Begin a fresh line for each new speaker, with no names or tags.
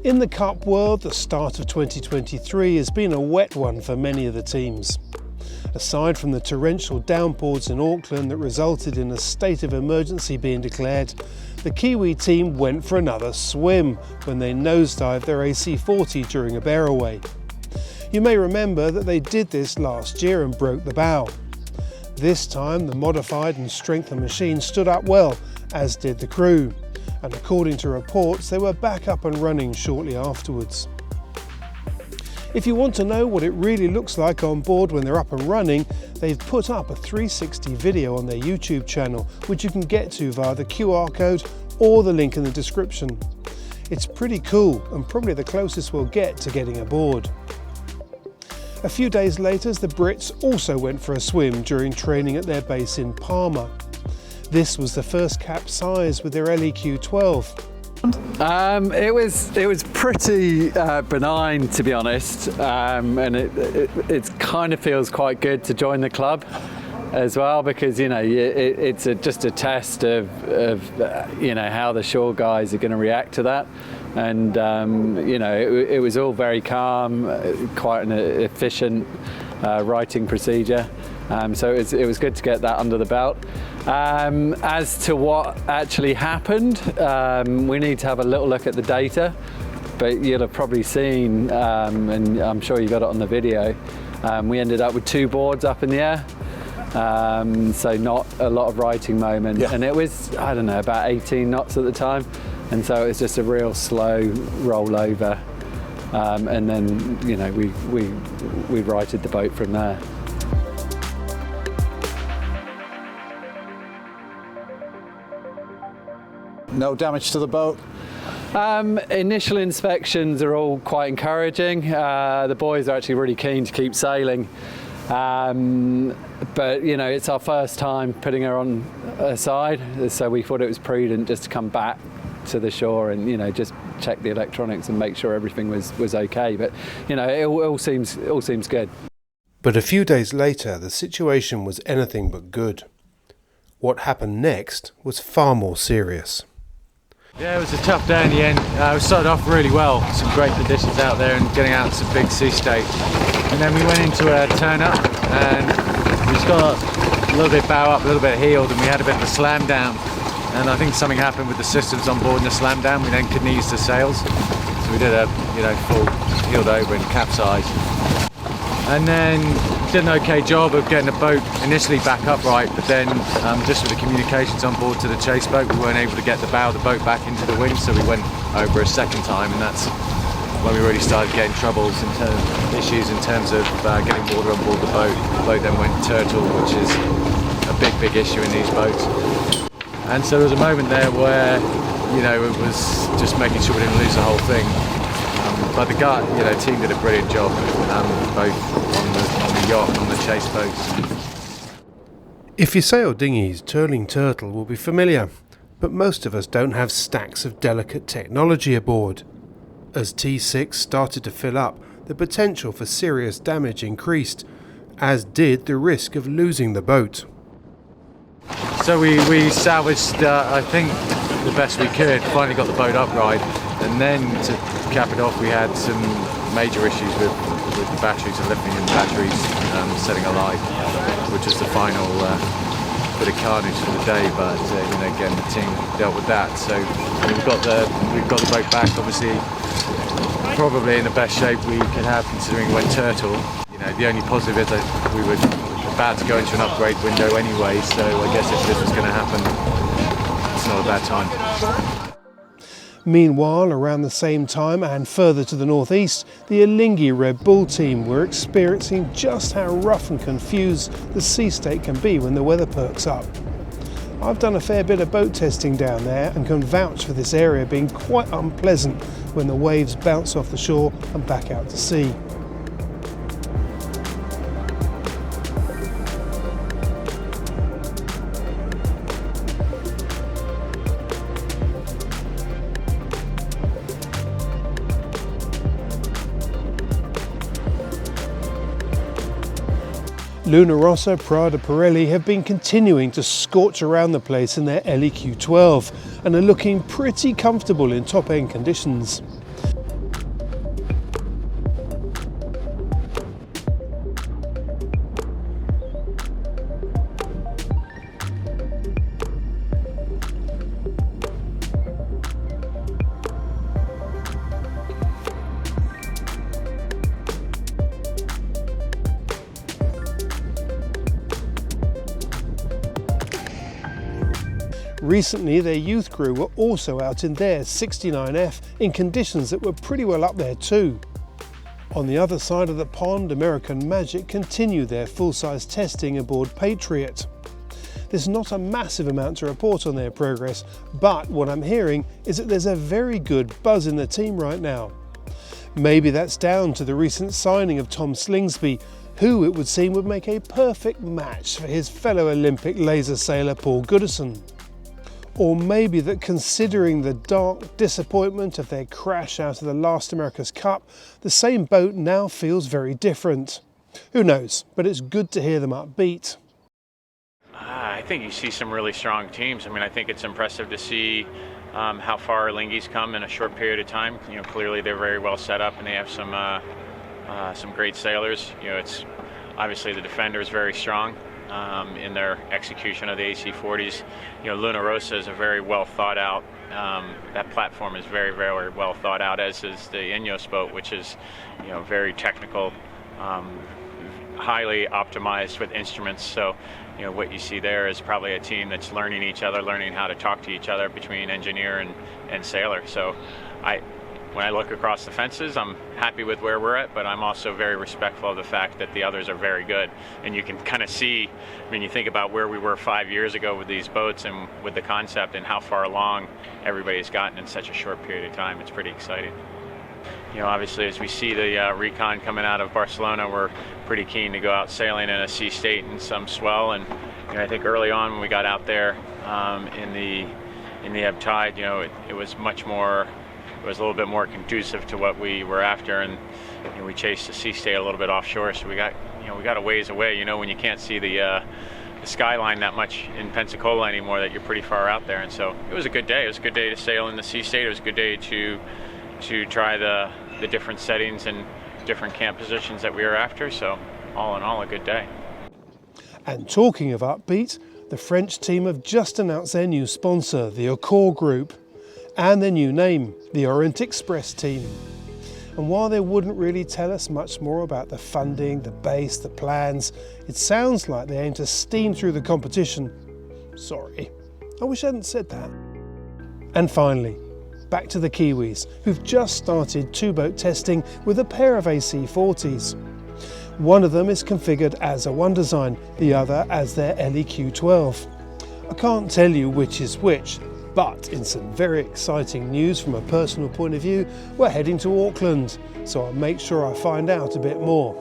In the Cup world, the start of 2023 has been a wet one for many of the teams. Aside from the torrential downpours in Auckland that resulted in a state of emergency being declared, the Kiwi team went for another swim when they nosedived their AC40 during a bear away. You may remember that they did this last year and broke the bow. This time the modified and strengthened machine stood up well, as did the crew, and according to reports they were back up and running shortly afterwards. If you want to know what it really looks like on board when they're up and running, they've put up a 360 video on their YouTube channel, which you can get to via the QR code or the link in the description. It's pretty cool and probably the closest we'll get to getting aboard. A few days later, the Brits also went for a swim during training at their base in Palma. This was the first capsize with their LEQ-12.
It was pretty benign, to be honest, and it kind of feels quite good to join the club as well, because it's just a test of how the shore guys are going to react to that, and it was all very calm, quite an efficient writing procedure, so it was good to get that under the belt. As to what actually happened, we need to have a little look at the data, but you'll have probably seen, and I'm sure you got it on the video, we ended up with 2 boards up in the air, so not a lot of righting moment, yeah. And it was, I don't know, about 18 knots at the time, and so it was just a real slow rollover, and then we righted the boat from there.
No damage to the boat?
Initial inspections are all quite encouraging. The boys are actually really keen to keep sailing. But it's our first time putting her on her side, so we thought it was prudent just to come back to the shore and just check the electronics and make sure everything was okay. But it all seems good.
But a few days later, the situation was anything but good. What happened next was far more serious.
Yeah, it was a tough day in the end. We started off really well, some great conditions out there and getting out some big sea state. And then we went into a turn up and we just got a little bit bow up, a little bit heeled, and we had a bit of a slam down. And I think something happened with the systems on board in the slam down. We then couldn't ease the sails. So we did a full heeled over and capsize. And then did an okay job of getting the boat initially back upright, but then just with the communications on board to the chase boat, we weren't able to get the bow of the boat back into the wind, so we went over a second time, and that's when we really started getting issues in terms of getting water on board the boat. The boat then went turtle, which is a big issue in these boats. And so there was a moment there where it was just making sure we didn't lose the whole thing. But the team did a brilliant job, both on the yacht and on the chase boats.
If you sail dinghies, turning turtle will be familiar, but most of us don't have stacks of delicate technology aboard. As T6 started to fill up, the potential for serious damage increased, as did the risk of losing the boat.
So we salvaged, I think, the best we could, finally got the boat upright, and then to cap it off we had some major issues with the batteries, the lithium batteries setting alight, which was the final bit of carnage for the day, but again the team dealt with that. So we've got the boat back, obviously probably in the best shape we could have considering it went turtle. The only positive is that we were about to go into an upgrade window anyway, so I guess if this was going to happen, it's not a bad time.
Meanwhile, around the same time and further to the northeast, the Alinghi Red Bull team were experiencing just how rough and confused the sea state can be when the weather perks up. I've done a fair bit of boat testing down there and can vouch for this area being quite unpleasant when the waves bounce off the shore and back out to sea. Luna Rossa, Prada Pirelli have been continuing to scorch around the place in their LEQ-12 and are looking pretty comfortable in top-end conditions. Recently their youth crew were also out in their 69F in conditions that were pretty well up there too. On the other side of the pond, American Magic continue their full-size testing aboard Patriot. There's not a massive amount to report on their progress, but what I'm hearing is that there's a very good buzz in the team right now. Maybe that's down to the recent signing of Tom Slingsby, who it would seem would make a perfect match for his fellow Olympic laser sailor Paul Goodison. Or maybe that considering the dark disappointment of their crash out of the last America's Cup, the same boat now feels very different. Who knows, but it's good to hear them upbeat.
I think you see some really strong teams. I mean, I think it's impressive to see how far Lingi's come in a short period of time. You know, clearly they're very well set up and they have some great sailors. You know, it's obviously the defender is very strong in their execution of the AC-40s. You know, Luna Rossa is a very well thought out. That platform is very, very well thought out, as is the INEOS boat, which is, you know, very technical, highly optimized with instruments. So, you know, what you see there is probably a team that's learning each other, learning how to talk to each other between engineer and sailor. So when I look across the fences, I'm happy with where we're at, but I'm also very respectful of the fact that the others are very good. And you can kind of see, when you think about where we were 5 years ago with these boats and with the concept and how far along everybody's gotten in such a short period of time, it's pretty exciting. You know, obviously as we see the recon coming out of Barcelona, we're pretty keen to go out sailing in a sea state and some swell. And you know, I think early on when we got out there in the ebb tide, you know, it was much more. It was a little bit more conducive to what we were after, and you know, we chased the sea state a little bit offshore, so we got a ways away. You know, when you can't see the skyline that much in Pensacola anymore, that you're pretty far out there. And so it was a good day. It was a good day to sail in the sea state. It was a good day to try the different settings and different camp positions that we were after. So all in all, a good day.
And talking of upbeat, the French team have just announced their new sponsor, the Accor Group, and their new name, the Orient Express team. And while they wouldn't really tell us much more about the funding, the base, the plans, it sounds like they aim to steam through the competition. Sorry, I wish I hadn't said that. And finally, back to the Kiwis, who've just started two-boat testing with a pair of AC-40s. One of them is configured as a One Design, the other as their LEQ-12. I can't tell you which is which, but in some very exciting news from a personal point of view, we're heading to Auckland, so I'll make sure I find out a bit more.